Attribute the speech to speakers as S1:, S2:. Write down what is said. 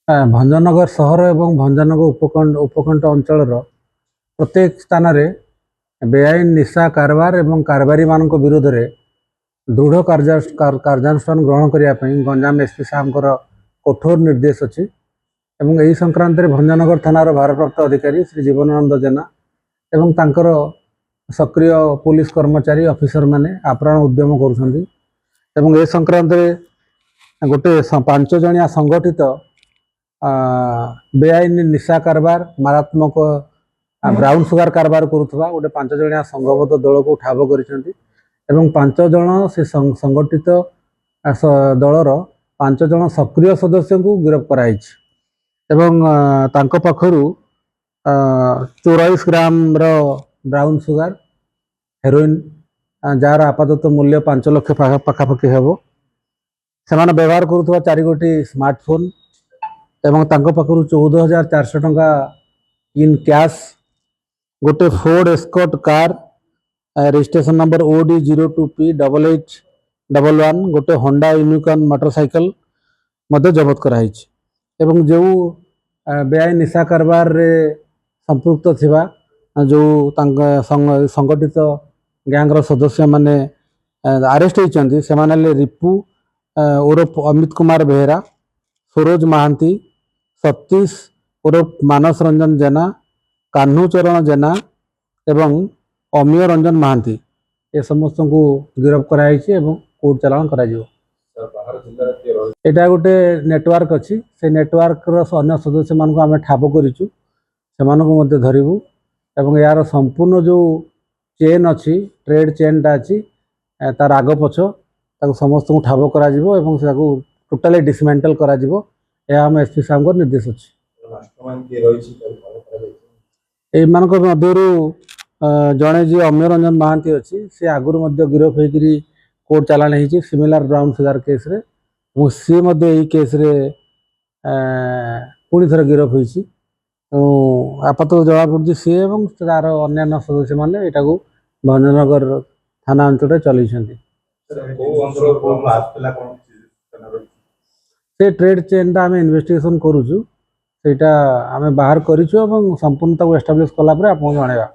S1: भंजनगर सहर एवं भंजनगर उपकंठ अंचल प्रत्येक स्थान में बेआईन निशा कारबार एवं कारबारी मान विरोध में दृढ़ कार्यानुष्ठान ग्रहण करने गंजाम एसपी साहब कठोर निर्देश अच्छी एवं यही संक्रांत भंजनगर थानार भारप्राप्त अधिकारी श्री जीवनानंद जेना एवं तांकर सक्रिय पुलिस कर्मचारी ऑफिसर माने आप्राण उद्यम कर संक्रांत गोटे 5 जणिया संगठित बेआईन निशा कारबार मारात्मक ब्राउन सुगार कारबार करुवा गोटे 5 जणिया संघबद्ध दल को ठाब कर 5 जन से संगठित दलर 5 जन सक्रिय सदस्य को गिरफ्त कराई पाखु 24 ग्राम ब्राउन सुगार हेरोइन जार आपातत मूल्य 5 लाख पाखापाखि हेब से व्यवहार करुवा 4 गोटी स्मार्टफोन एवं तांको पाखु 14,400 टंका इन कैश गोटे Ford escort car registration number OD02P8811 गोटे होंडा यूनिकॉर्न मोटरसाइकिल मध्य जबत कराई एवं जो बेआईन निशा कारबार रे संपृक्त थिबा जो संगठित गैंग सदस्य माने अरेस्ट होती से रिपु उर्फ अमित कुमार बेहेरा सरोज महांती सतीश उर्फ मानस रंजन जेना कान्हूचरण जेना एवं अमीय रंजन महांती ये समस्त को गिरफ्त कराई कोर्ट चालान करा एटा गोटे नेटवर्क अच्छी से नेटवर्क अन्य सदस्य मान आम ठाब करूँ से धरबू एवं यार संपूर्ण जो चेन अच्छी ट्रेड चेन टा अच्छी तार आग पछ समस्त को ठाब करा टोटाली डिसमेंटल करा आम एसपी साहब को निर्देश अच्छी जड़े जी अमीय रंजन महांती अच्छी सी आगुरी गिरफ होकर कोर्ट चालान हो सिमिलर ब्राउन सुगार केस रे सी यही केस रे पुणी थर गिरफ होती आपात जमा पड़ी सी और तार अन्य सदस्य मैंने यहाँ भंजनगर थाना अंचल चल ट्रेड चेन टा आम इन्वेस्टिगेशन करुचु सेटा आम बाहर करूँ संपूर्ण एस्टाब्लिश कलापर आपको जनइबा।